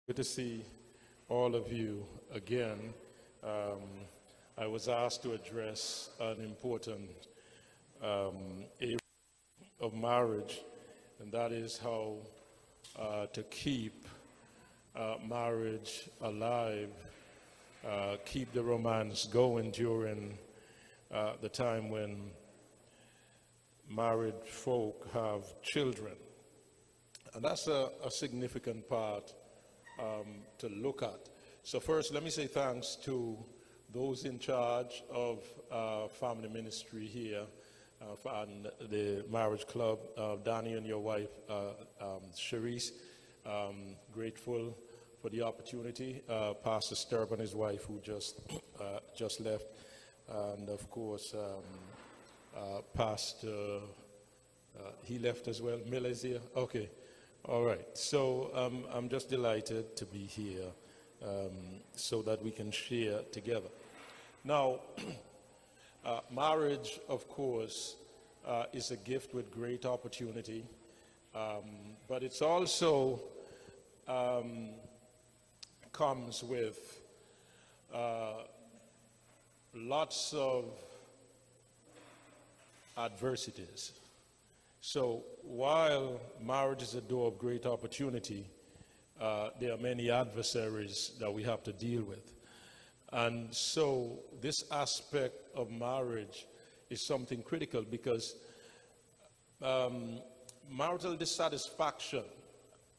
Good to see all of you again. I was asked to address an important area of marriage, and that is how to keep marriage alive, keep the romance going during the time when married folk have children. And that's a significant part to look at. So first, let me say thanks to those in charge of family ministry here and the marriage club, Danny and your wife, Cherise. Grateful for the opportunity. Pastor Sturb and his wife, who just left, and of course, Pastor, he left as well. Miller is here. Okay. All right, so I'm just delighted to be here so that we can share together. Now, marriage, of course, is a gift with great opportunity, but it's also comes with lots of adversities. So while marriage is a door of great opportunity, there are many adversaries that we have to deal with. And so this aspect of marriage is something critical because marital dissatisfaction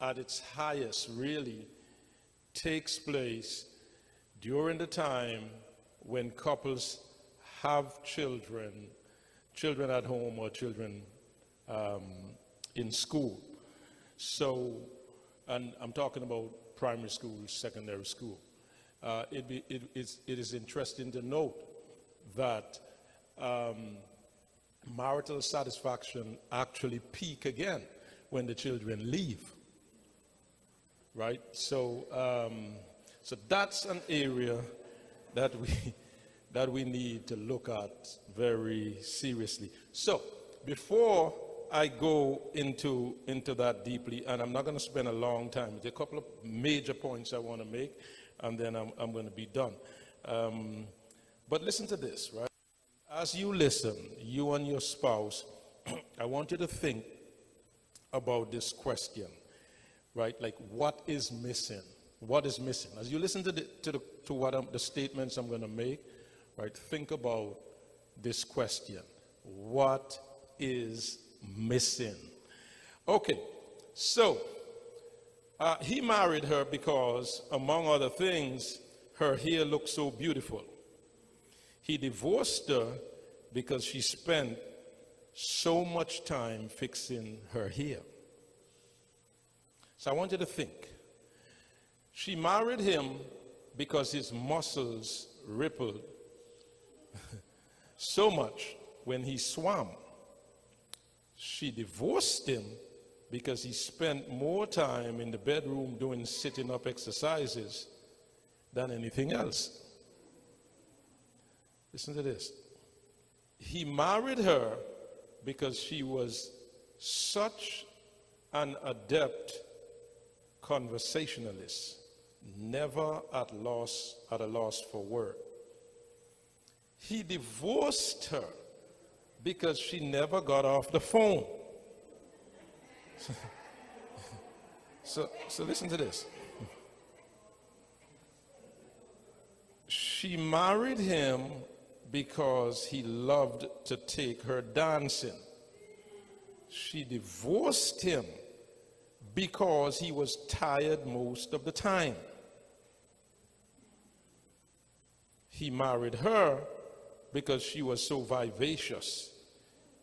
at its highest really takes place during the time when couples have children at home or children in school. So, and I'm talking about primary school, secondary school. It is interesting to note that marital satisfaction actually peak again when the children leave, right? So, so that's an area that we need to look at very seriously. So, before I go into that deeply, and I'm not going to spend a long time. There's a couple of major points I want to make, and then I'm going to be done. But listen to this, right? As you listen, you and your spouse, I want you to think about this question, right? Like, what is missing? What is missing? As you listen to the statements I'm going to make, right? Think about this question: what is missing? Okay, so he married her because, among other things, her hair looked so beautiful. He divorced her because she spent so much time fixing her hair. So I want you to think. She married him because his muscles rippled so much when he swam. She divorced him because he spent more time in the bedroom doing sitting up exercises than anything else. Listen to this. He married her because she was such an adept conversationalist, never at a loss for word. He divorced her because she never got off the phone. So listen to this. She married him because he loved to take her dancing. She divorced him because he was tired most of the time. He married her because she was so vivacious.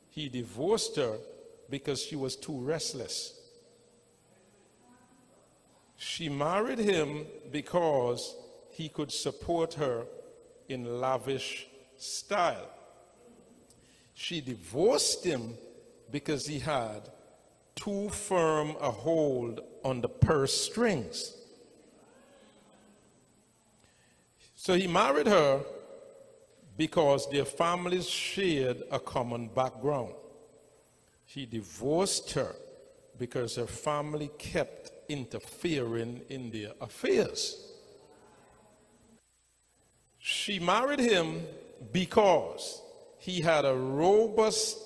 He divorced her because she was too restless. She married him because he could support her in lavish style. She divorced him because he had too firm a hold on the purse strings. So he married her because their families shared a common background. He divorced her because her family kept interfering in their affairs. She married him because he had a robust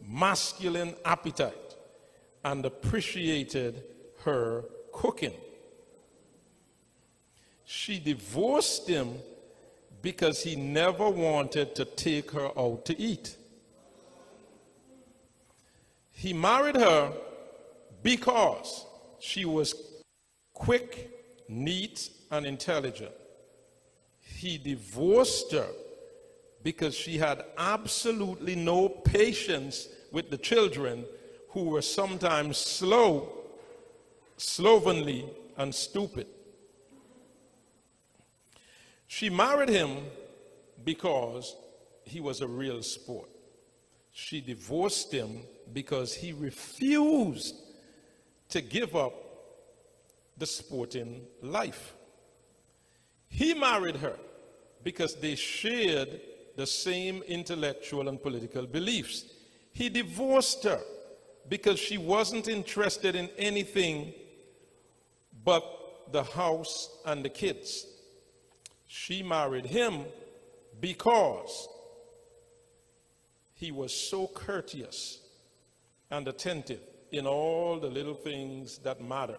masculine appetite and appreciated her cooking. She divorced him because he never wanted to take her out to eat. He married her because she was quick, neat, and intelligent. He divorced her because she had absolutely no patience with the children, who were sometimes slovenly, and stupid. She married him because he was a real sport. She divorced him because he refused to give up the sporting life. He married her because they shared the same intellectual and political beliefs. He divorced her because she wasn't interested in anything but the house and the kids. She married him because he was so courteous and attentive in all the little things that matter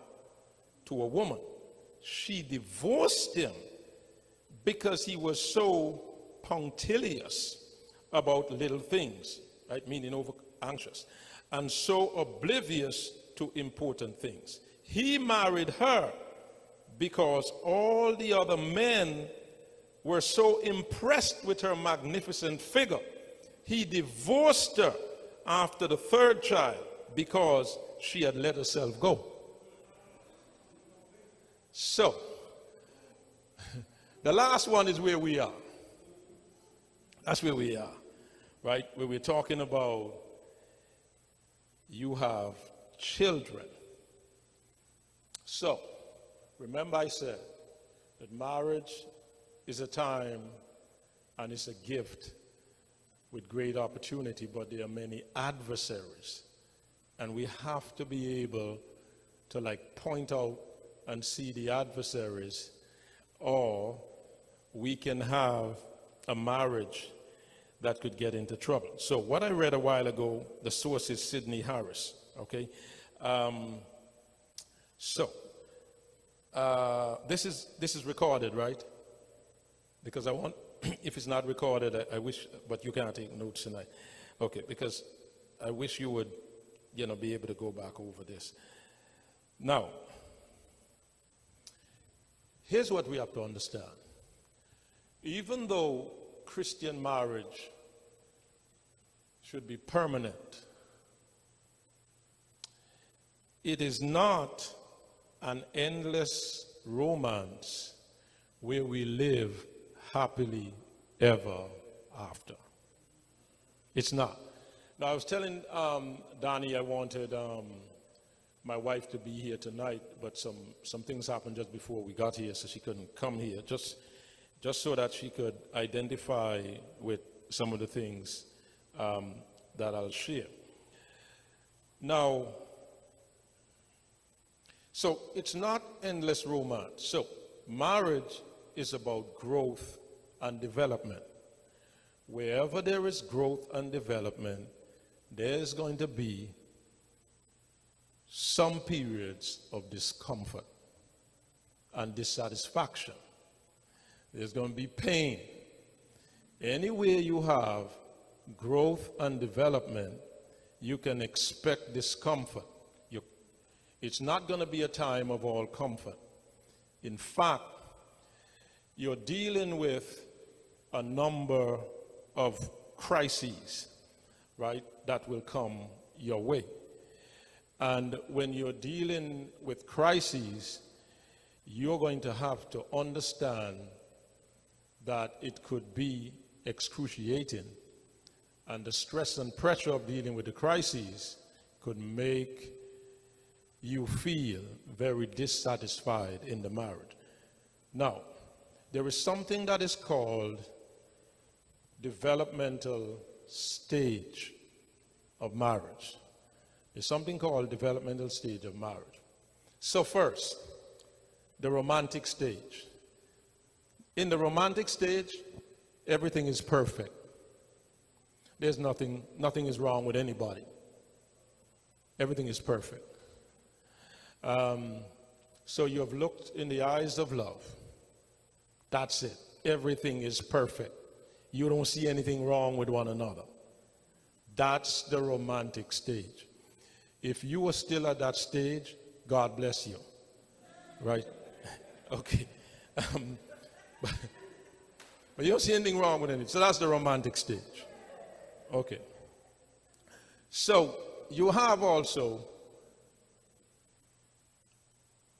to a woman. She divorced him because he was so punctilious about little things, right? Meaning over anxious, and so oblivious to important things. He married her because all the other men were so impressed with her magnificent figure. He divorced her after the third child because she had let herself go. So, the last one is where we are. That's where we are, right? Where we're talking about you have children. So, remember I said that marriage is a time and it's a gift with great opportunity, but there are many adversaries. And we have to be able to point out and see the adversaries, or we can have a marriage that could get into trouble. So what I read a while ago, the source is Sidney Harris, okay? This is recorded, right? Because I want, if it's not recorded, I wish, but you can't take notes tonight. Okay, because I wish you would, be able to go back over this. Now, here's what we have to understand. Even though Christian marriage should be permanent, it is not an endless romance where we live happily ever after. It's not. Now, I was telling Donnie I wanted my wife to be here tonight, but some things happened just before we got here, so she couldn't come here, just so that she could identify with some of the things that I'll share. Now, so it's not endless romance. So marriage is about growth and development. Wherever there is growth and development, there's going to be some periods of discomfort and dissatisfaction. There's going to be pain. Anywhere you have growth and development, you can expect discomfort. It's not going to be a time of all comfort. In fact, you're dealing with a number of crises, right, that will come your way. And when you're dealing with crises, you're going to have to understand that it could be excruciating, and the stress and pressure of dealing with the crises could make you feel very dissatisfied in the marriage. Now, there is something that is called developmental stage of marriage. There's something called developmental stage of marriage. So first, the romantic stage. In the romantic stage, everything is perfect. There's nothing is wrong with anybody. Everything is perfect. So you have looked in the eyes of love. That's it. Everything is perfect. You don't see anything wrong with one another. That's the romantic stage. If you are still at that stage, God bless you. Right? Okay. But you don't see anything wrong with anything. So that's the romantic stage. Okay. So you have also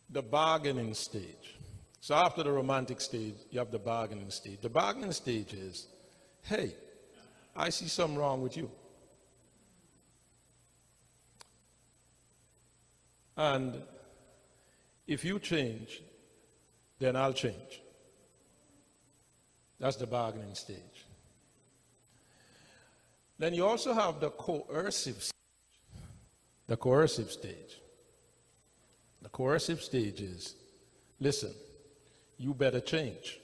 the bargaining stage. So after the romantic stage, you have the bargaining stage. The bargaining stage is, hey, I see something wrong with you. And if you change, then I'll change. That's the bargaining stage. Then you also have the coercive stage. The coercive stage. The coercive stage is, listen, you better change.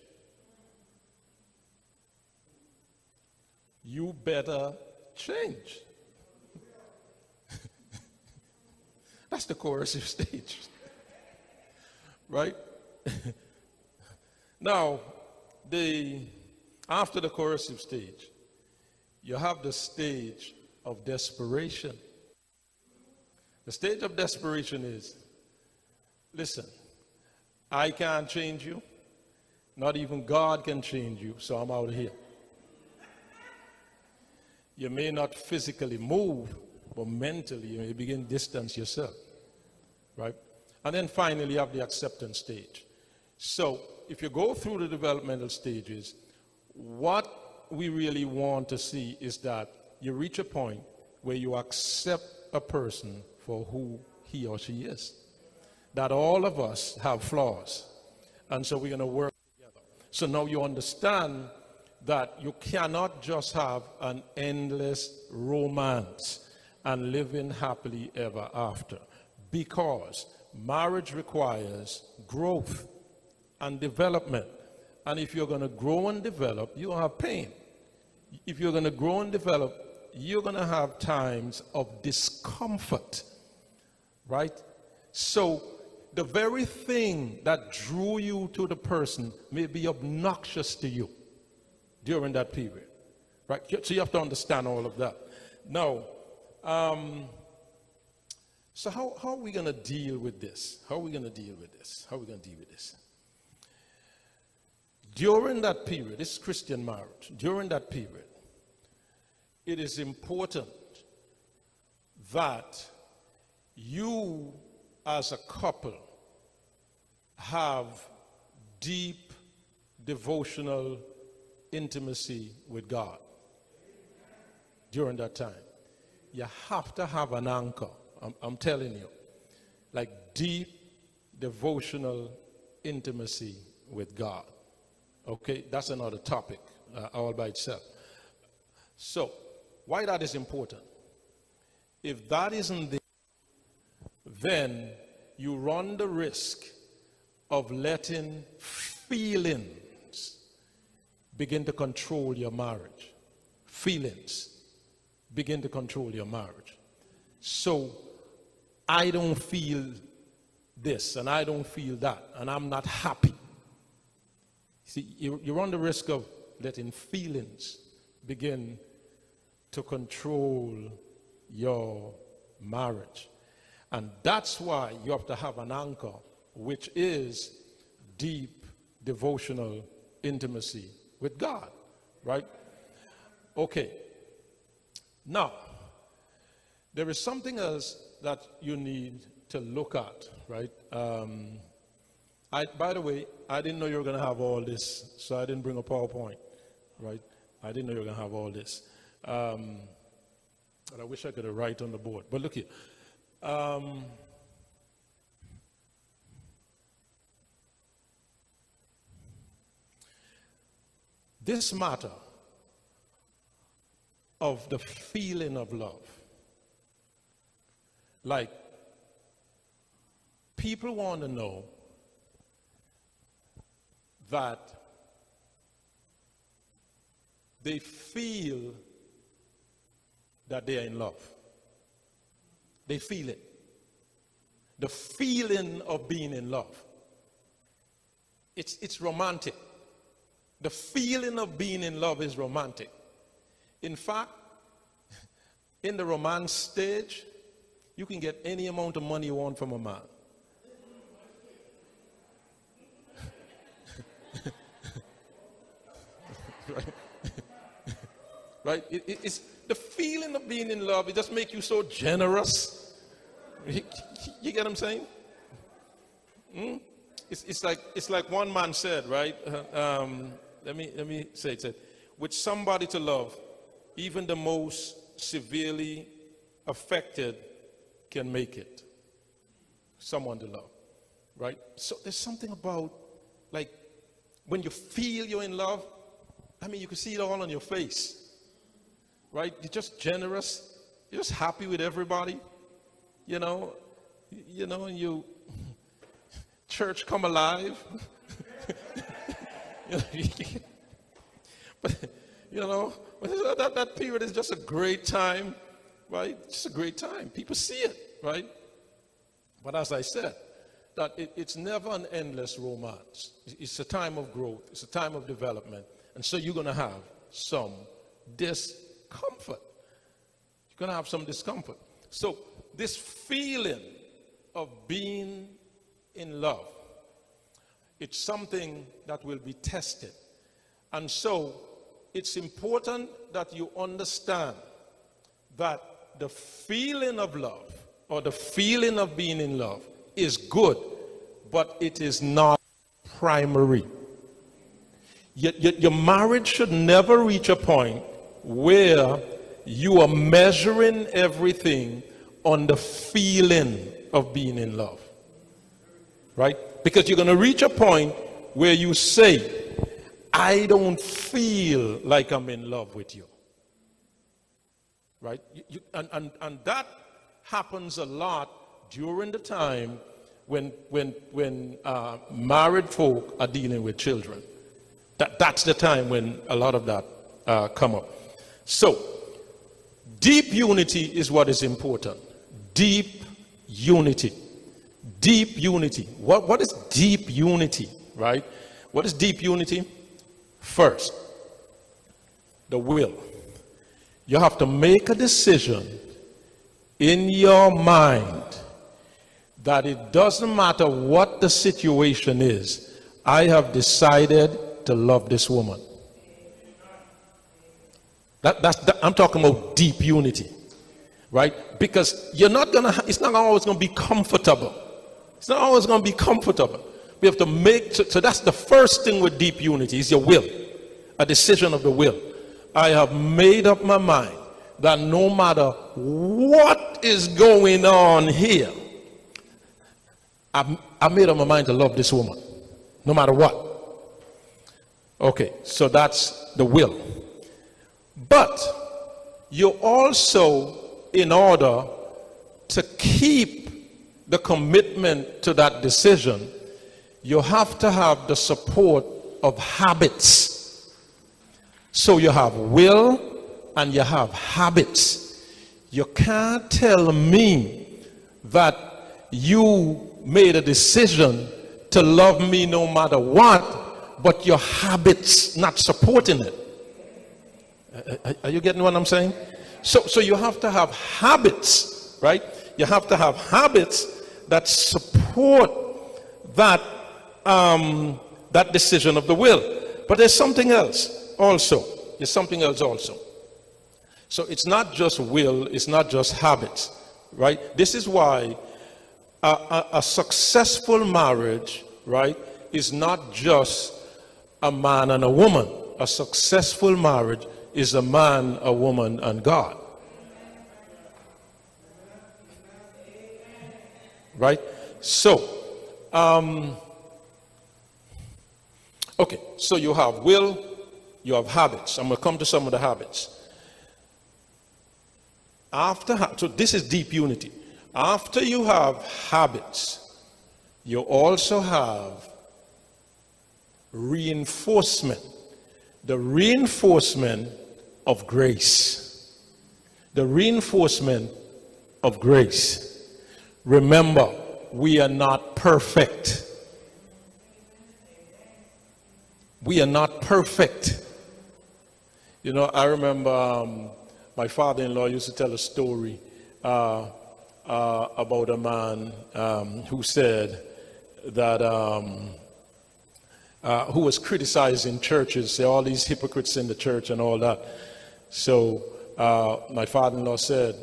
You better change. That's the coercive stage. Right? Now, after the coercive stage, you have the stage of desperation. The stage of desperation is, listen, I can't change you. Not even God can change you, so I'm out of here. You may not physically move, but mentally you begin to distance yourself. Right? And then finally you have the acceptance stage. So if you go through the developmental stages, what we really want to see is that you reach a point where you accept a person for who he or she is. That all of us have flaws. And so we're going to work together. So now you understand that you cannot just have an endless romance and living happily ever after. Because marriage requires growth and development. And if you're going to grow and develop, you'll have pain. If you're going to grow and develop, you're going to have times of discomfort. Right? So the very thing that drew you to the person may be obnoxious to you during that period. Right? So you have to understand all of that. Now, so how are we going to deal with this? How are we going to deal with this? How are we going to deal with this? During that period, this is Christian marriage, during that period, it is important that you as a couple have deep devotional intimacy with God during that time. You have to have an anchor. I'm telling you, like deep devotional intimacy with God. Okay, that's another topic all by itself. So, why that is important? If that isn't there, then you run the risk of letting feelings begin to control your marriage. Feelings begin to control your marriage. So, I don't feel this and I don't feel that and I'm not happy. See, you run the risk of letting feelings begin to control your marriage. And that's why you have to have an anchor, which is deep devotional intimacy with God, right? Okay. Now, there is something else that you need to look at, right? By the way, I didn't know you were going to have all this, so I didn't bring a PowerPoint, right? I didn't know you were going to have all this. But I wish I could have write on the board. But look here. This matter of the feeling of love, like people want to know that they feel that they are in love. They feel it. The feeling of being in love. It's romantic. The feeling of being in love is romantic. In fact, in the romance stage, you can get any amount of money you want from a man. Right? Right? It's the feeling of being in love. It just makes you so generous. You get what I'm saying? It's like one man said, right? Let me say it. Said, with somebody to love, even the most severely affected can make it. Someone to love, right? So there's something about, like, when you feel you're in love, I mean, you can see it all on your face, right? You're just generous. You're just happy with everybody, you know, and you, church come alive. But, that period is just a great time, right? Just a great time. People see it, right? But as I said, that it's never an endless romance. It's a time of growth. It's a time of development. And so you're going to have some discomfort. You're going to have some discomfort. So this feeling of being in love, it's something that will be tested. And so it's important that you understand that the feeling of love or the feeling of being in love is good, but it is not primary. Your marriage should never reach a point where you are measuring everything on the feeling of being in love, right? Because you're going to reach a point where you say, I don't feel like I'm in love with you, right? And that happens a lot during the time when married folk are dealing with children. That's the time when a lot of that come up. So, deep unity is what is important. Deep unity. Deep unity. What is deep unity, right? What is deep unity? First, the will. You have to make a decision in your mind that it doesn't matter what the situation is, I have decided to love this woman. I'm talking about deep unity, right? Because it's not always going to be comfortable. It's not always going to be comfortable. We have to make, so that's the first thing with deep unity, is your will, a decision of the will. I have made up my mind that no matter what is going on here, I made up my mind to love this woman, no matter what. Okay, so that's the will. But you also, in order to keep the commitment to that decision, you have to have the support of habits. So you have will and you have habits. You can't tell me that you made a decision to love me no matter what, but your habits not supporting it. Are you getting what I'm saying? So you have to have habits, right? You have to have habits that support that that decision of the will. But there's something else also. There's something else also. So it's not just will, it's not just habits, right? This is why a successful marriage, right, is not just a man and a woman. A successful marriage is a man, a woman, and God. Right? So, okay, so you have will, you have habits. I'm going to come to some of the habits. So this is deep unity. After you have habits, you also have reinforcement. The reinforcement of grace. The reinforcement of grace. Remember, we are not perfect. We are not perfect. You know, I remember my father-in-law used to tell a story about a man who said that, who was criticizing churches, say all these hypocrites in the church and all that. So my father-in-law said,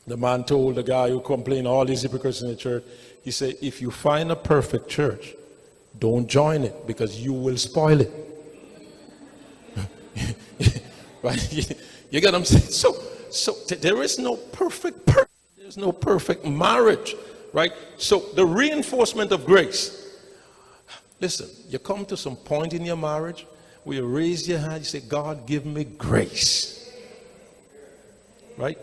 the man told the guy who complained, all these hypocrites in the church, he said, if you find a perfect church, don't join it because you will spoil it. Right? You get what I'm saying? So there is no perfect person. There's no perfect marriage, right? So the reinforcement of grace. Listen, you come to some point in your marriage where you raise your hand, you say, God, give me grace. Right?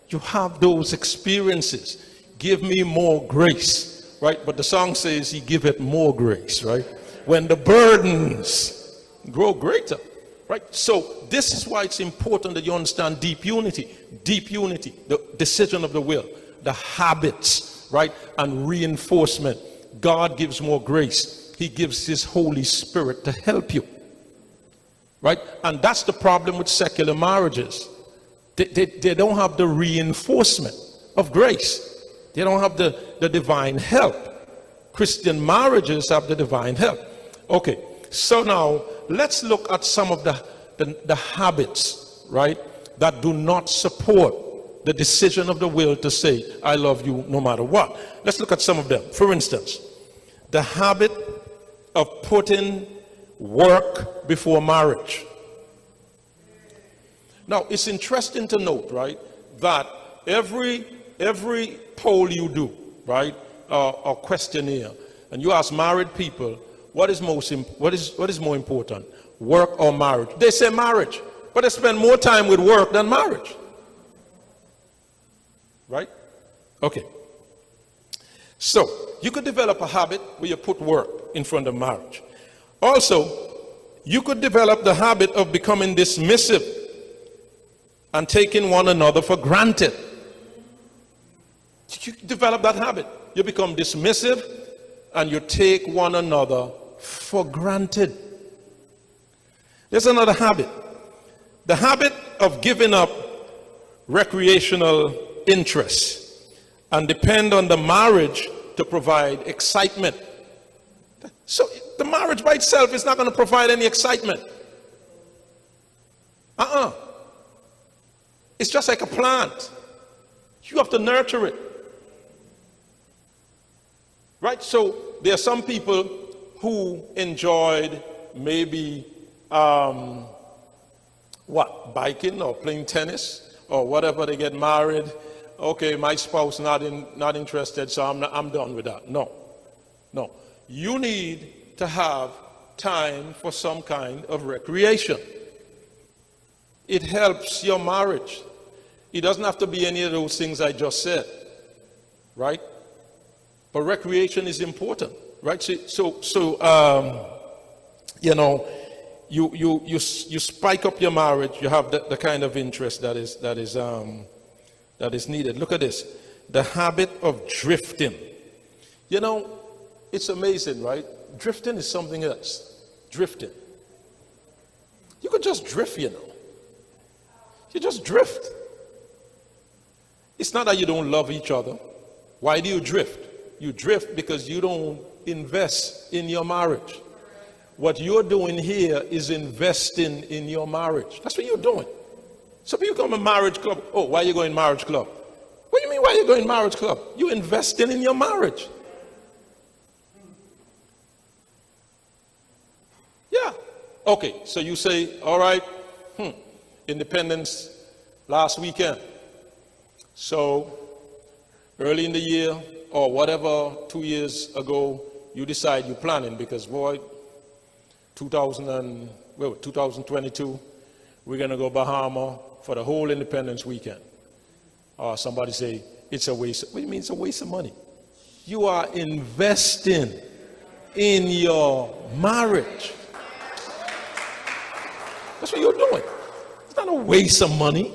You have those experiences. Give me more grace. Right? But the song says he giveth more grace, right? When the burdens grow greater. Right? So this is why it's important that you understand deep unity. Deep unity, the decision of the will, the habits, right? And reinforcement. God gives more grace. He gives his Holy Spirit to help you. Right? And that's the problem with secular marriages. They don't have the reinforcement of grace. They don't have the divine help. Christian marriages have the divine help. Okay, so now let's look at some of the habits, right, that do not support the decision of the will to say, I love you no matter what. Let's look at some of them. For instance, the habit of putting work before marriage. Now, it's interesting to note, right, that every poll you do, right, or questionnaire, and you ask married people, what is more important, work or marriage? They say marriage, but they spend more time with work than marriage. Right? Okay. So, you could develop a habit where you put work in front of marriage. Also, you could develop the habit of becoming dismissive and taking one another for granted. You develop that habit. You become dismissive and you take one another for granted. There's another habit. The habit of giving up recreational interests and depend on the marriage to provide excitement. So the marriage by itself is not going to provide any excitement. It's just like a plant. You have to nurture it. Right? So there are some people who enjoyed maybe biking or playing tennis or whatever. They get married. Okay, my spouse not interested, so I'm done with that. No. You need to have time for some kind of recreation. It helps your marriage. It doesn't have to be any of those things I just said, right? But recreation is important, right? So you know, you spike up your marriage. You have the kind of interest that is needed. Look at this: the habit of drifting. You know, it's amazing, right? Drifting is something else. Drifting. You could just drift, you know. You just drift. It's not that you don't love each other. Why do you drift? You drift because you don't invest in your marriage. What you're doing here is investing in your marriage. That's what you're doing. So you come to marriage club. Oh, why are you going marriage club? What do you mean why are you going marriage club? You're investing in your marriage. Yeah. Okay, so you say, all right, Independence last weekend. So early in the year or whatever, 2 years ago, you decide you're planning because, boy, 2022, we're going to go Bahamas for the whole Independence weekend. Or somebody say, it's a waste. What do you mean it's a waste of money? You are investing in your marriage. That's what you're doing. It's not a waste of money.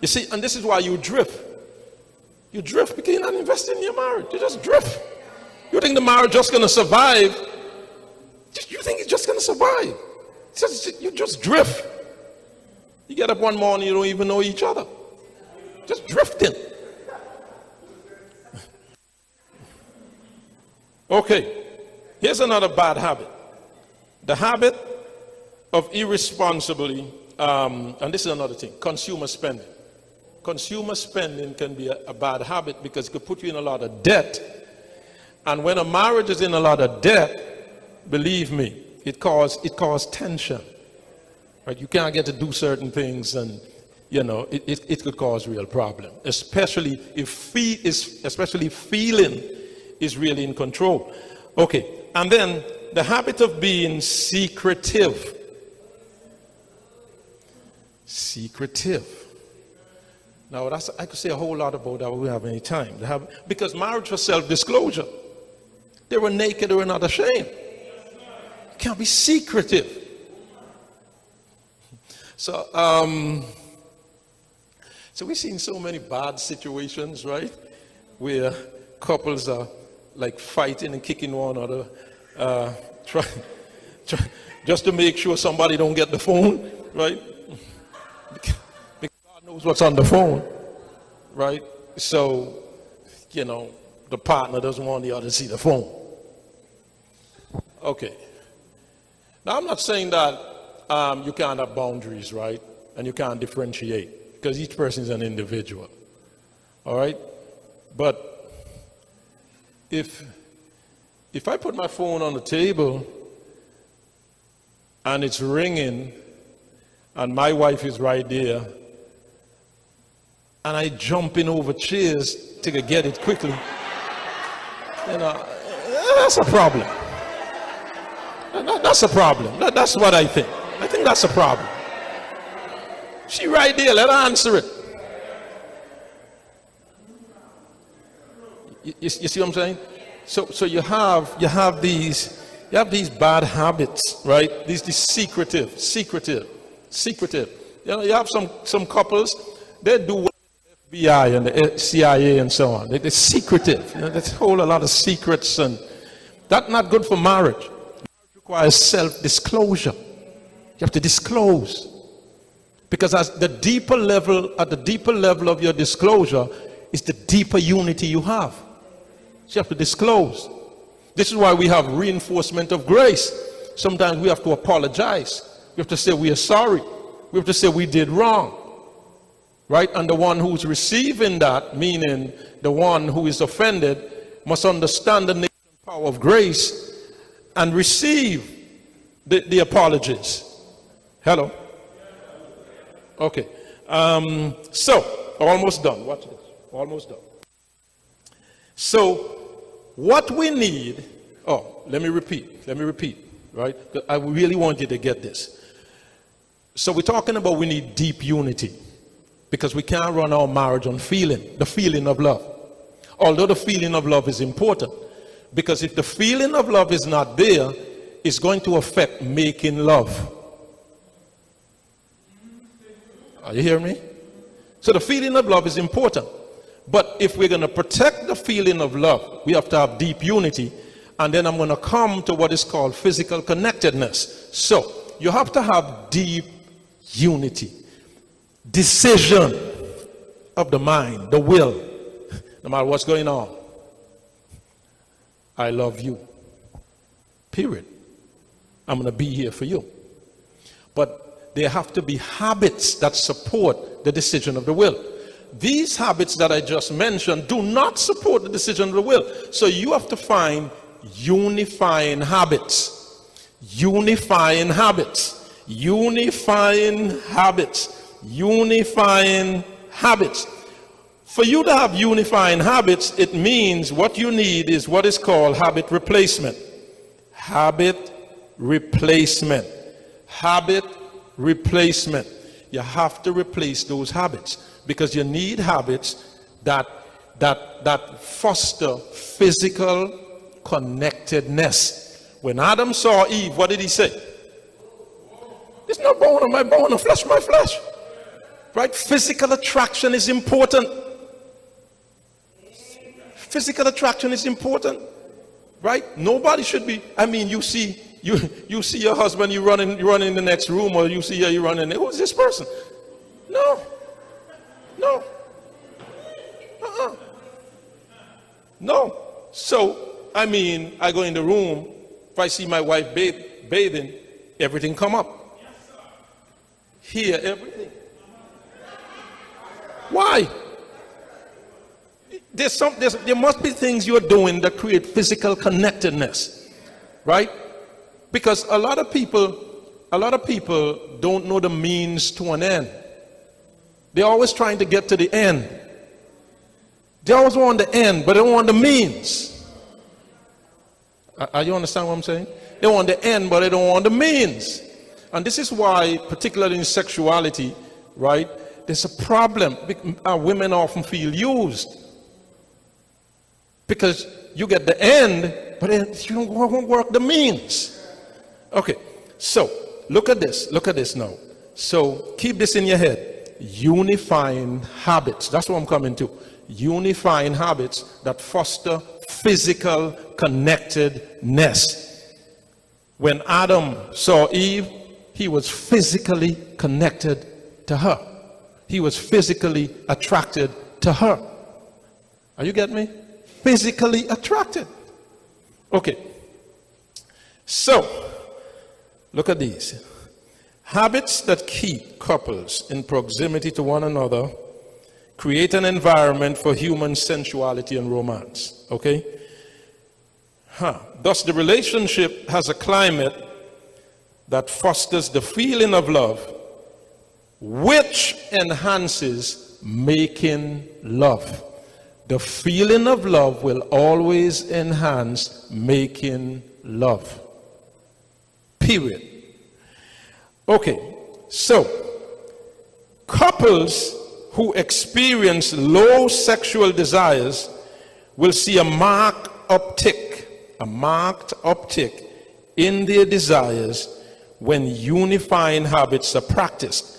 You see, and this is why you drift. You drift because you're not investing in your marriage. You just drift. You think the marriage is just going to survive. You think it's just going to survive. You just drift. You get up one morning, you don't even know each other. Just drifting. Okay, here's another bad habit. The habit of irresponsibly, and this is another thing, consumer spending. Consumer spending can be a bad habit because it could put you in a lot of debt. And when a marriage is in a lot of debt, believe me, it causes tension. Right? You can't get to do certain things, and you know it could cause real problem, especially if feeling is really in control. Okay, and then the habit of being secretive. Secretive. Now, I could say a whole lot about that, but we don't have any time. Because marriage was self-disclosure. They were naked, they were not ashamed. You can't be secretive. So we've seen so many bad situations, right? Where couples are like fighting and kicking one another, just to make sure somebody don't get the phone, right? Knows what's on the phone, right? So, you know, the partner doesn't want the other to see the phone. Okay. Now, I'm not saying that you can't have boundaries, right? And you can't differentiate, because each person is an individual. All right? But if I put my phone on the table and it's ringing and my wife is right there, and I jump in over chairs to get it quickly, you know, that's a problem. That's a problem. That's what I think. I think that's a problem. She right there, let her answer it. You see what I'm saying? So you have these bad habits, right? These secretive. You know, you have some couples, they do FBI and the CIA and so on. They're secretive. You know, they hold a lot of secrets, and that's not good for marriage. Marriage requires self-disclosure. You have to disclose, because at the deeper level of your disclosure is the deeper unity you have. So you have to disclose. This is why we have reinforcement of grace. Sometimes we have to apologize. We have to say we are sorry. We have to say we did wrong. Right? And the one who's receiving that, meaning the one who is offended, must understand the nature and power of grace and receive the apologies. Hello? Okay. So, almost done. Watch this. Almost done. So, what we need, let me repeat, right? I really want you to get this. So we're talking about we need deep unity. Because we can't run our marriage on the feeling of love. Although the feeling of love is important. Because if the feeling of love is not there, it's going to affect making love. Are you hearing me? So the feeling of love is important. But if we're going to protect the feeling of love, we have to have deep unity. And then I'm going to come to what is called physical connectedness. So you have to have deep unity. Decision of the mind, the will, no matter what's going on. I love you. Period. I'm going to be here for you. But there have to be habits that support the decision of the will. These habits that I just mentioned do not support the decision of the will. So you have to find unifying habits. Unifying habits. Unifying habits. Unifying habits. For you to have unifying habits, it means what you need is what is called habit replacement. Habit replacement. Habit replacement. You have to replace those habits because you need habits that foster physical connectedness. When Adam saw Eve, what did he say? It's not bone of my bone, and flesh my flesh. Right? Physical attraction is important. Physical attraction is important. Right? Nobody should be, I mean, you see your husband, you run in the next room, or you see her, you run in there. Who's this person? No. No. So, I mean, I go in the room, if I see my wife bathing, everything come up. Hear everything. Why? There must be things you're doing that create physical connectedness, right? Because a lot of people don't know the means to an end. They're always trying to get to the end. They always want the end, but they don't want the means. Are you understand what I'm saying? They want the end, but they don't want the means. And this is why, particularly in sexuality, right, there's a problem. Women often feel used. Because you get the end, but then you don't work the means. Okay, so look at this now. So keep this in your head. Unifying habits. That's what I'm coming to. Unifying habits that foster physical connectedness. When Adam saw Eve, he was physically connected to her. He was physically attracted to her. Are you getting me? Physically attracted. Okay. So, look at these. Habits that keep couples in proximity to one another create an environment for human sensuality and romance. Okay? Thus, the relationship has a climate that fosters the feeling of love, which enhances making love. The feeling of love will always enhance making love. Period. Okay, so couples who experience low sexual desires will see a marked uptick in their desires when unifying habits are practiced.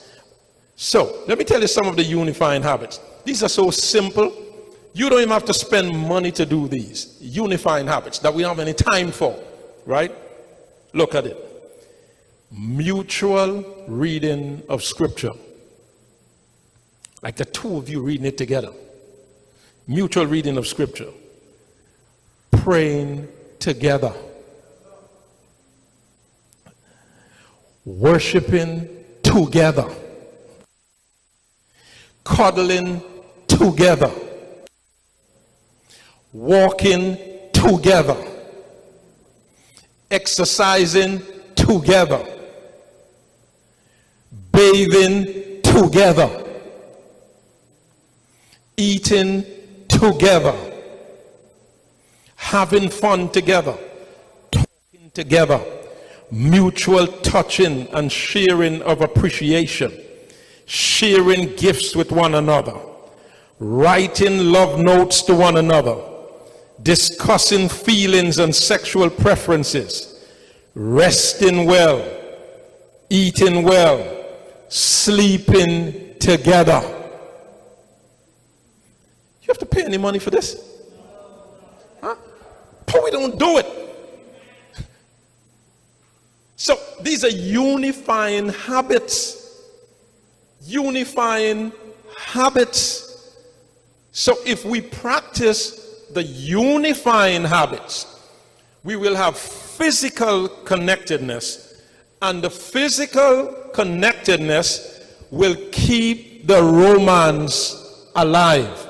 So, let me tell you some of the unifying habits. These are so simple. You don't even have to spend money to do these unifying habits that we don't have any time for, right? Look at it. Mutual reading of scripture. Like the two of you reading it together. Mutual reading of scripture. Praying together. Worshiping together. Cuddling together. Walking together. Exercising together. Bathing together. Eating together. Having fun together. Talking together. Mutual touching and sharing of appreciation. Sharing gifts with one another. Writing love notes to one another. Discussing feelings and sexual preferences. Resting well. Eating well. Sleeping together. You have to pay any money for this? Huh? But we don't do it. So these are unifying habits. Unifying habits. So if we practice the unifying habits, we will have physical connectedness, and the physical connectedness will keep the romance alive.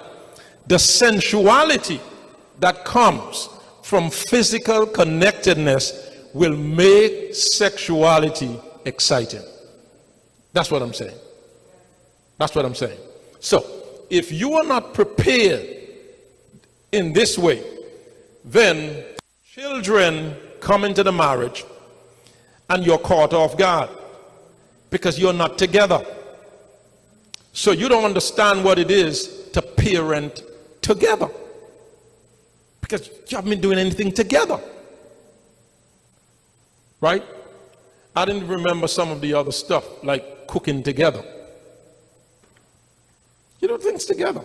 The sensuality that comes from physical connectedness will make sexuality exciting. That's what I'm saying. That's what I'm saying. So, if you are not prepared in this way, then children come into the marriage and you're caught off guard. because you're not together. So you don't understand what it is to parent together, because you haven't been doing anything together. Right? I didn't remember some of the other stuff, like cooking together. You do things together.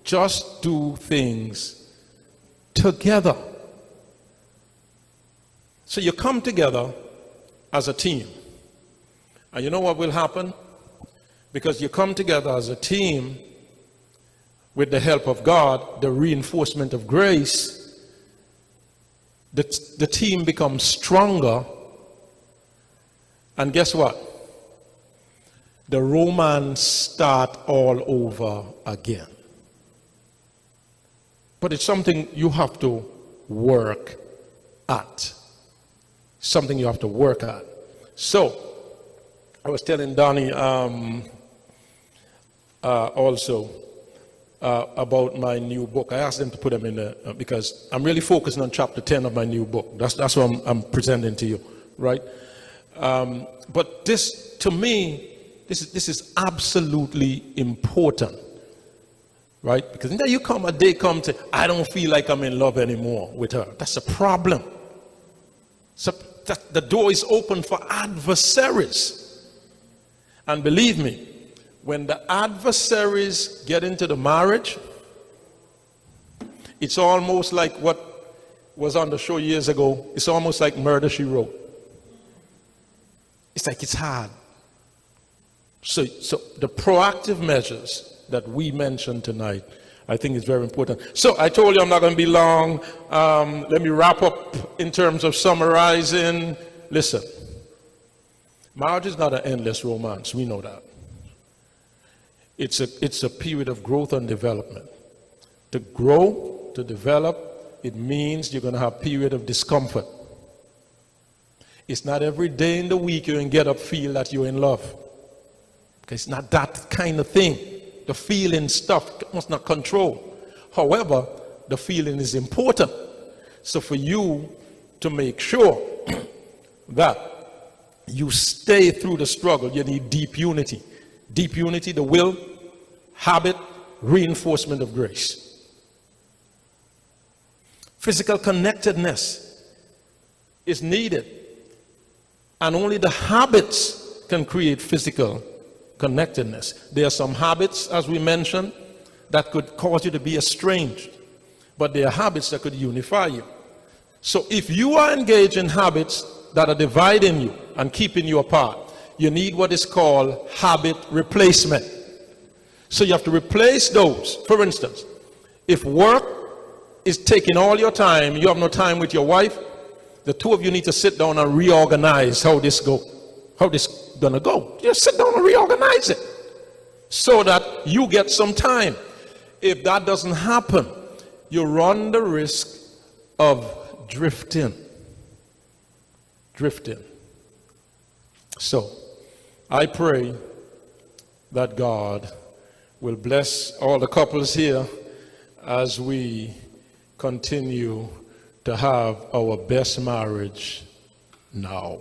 Just do things together. So you come together as a team. And you know what will happen? Because you come together as a team with the help of God, the reinforcement of grace, the team becomes stronger. And guess what? The romance starts all over again. But it's something you have to work at. Something you have to work at. So, I was telling Donnie also about my new book. I asked them to put them in there because I'm really focusing on chapter 10 of my new book. That's what I'm presenting to you, right? But this, to me, this is absolutely important, right? Because then you come, a day come to, I don't feel like I'm in love anymore with her. That's a problem. So the door is open for adversaries. And believe me, when the adversaries get into the marriage, it's almost like what was on the show years ago. It's almost like Murder, She Wrote. It's like it's hard. So the proactive measures that we mentioned tonight, I think is very important. So I told you I'm not going to be long. Let me wrap up in terms of summarizing. Listen, marriage is not an endless romance. We know that. It's a period of growth and development. To grow, to develop, it means you're going to have a period of discomfort. It's not every day in the week you can get up, feel that you're in love. Okay, it's not that kind of thing. The feeling stuff must not control. However, the feeling is important. So for you to make sure that you stay through the struggle, you need deep unity. Deep unity, the will, habit, reinforcement of grace. Physical connectedness is needed. And only the habits can create physical connectedness. There are some habits, as we mentioned, that could cause you to be estranged. But there are habits that could unify you. So if you are engaged in habits that are dividing you and keeping you apart, you need what is called habit replacement. So you have to replace those. For instance, if work is taking all your time, you have no time with your wife, the two of you need to sit down and reorganize how this gonna go. Just sit down and reorganize it so that you get some time. If that doesn't happen, you run the risk of drifting. So I pray that God will bless all the couples here as we continue to have our best marriage now.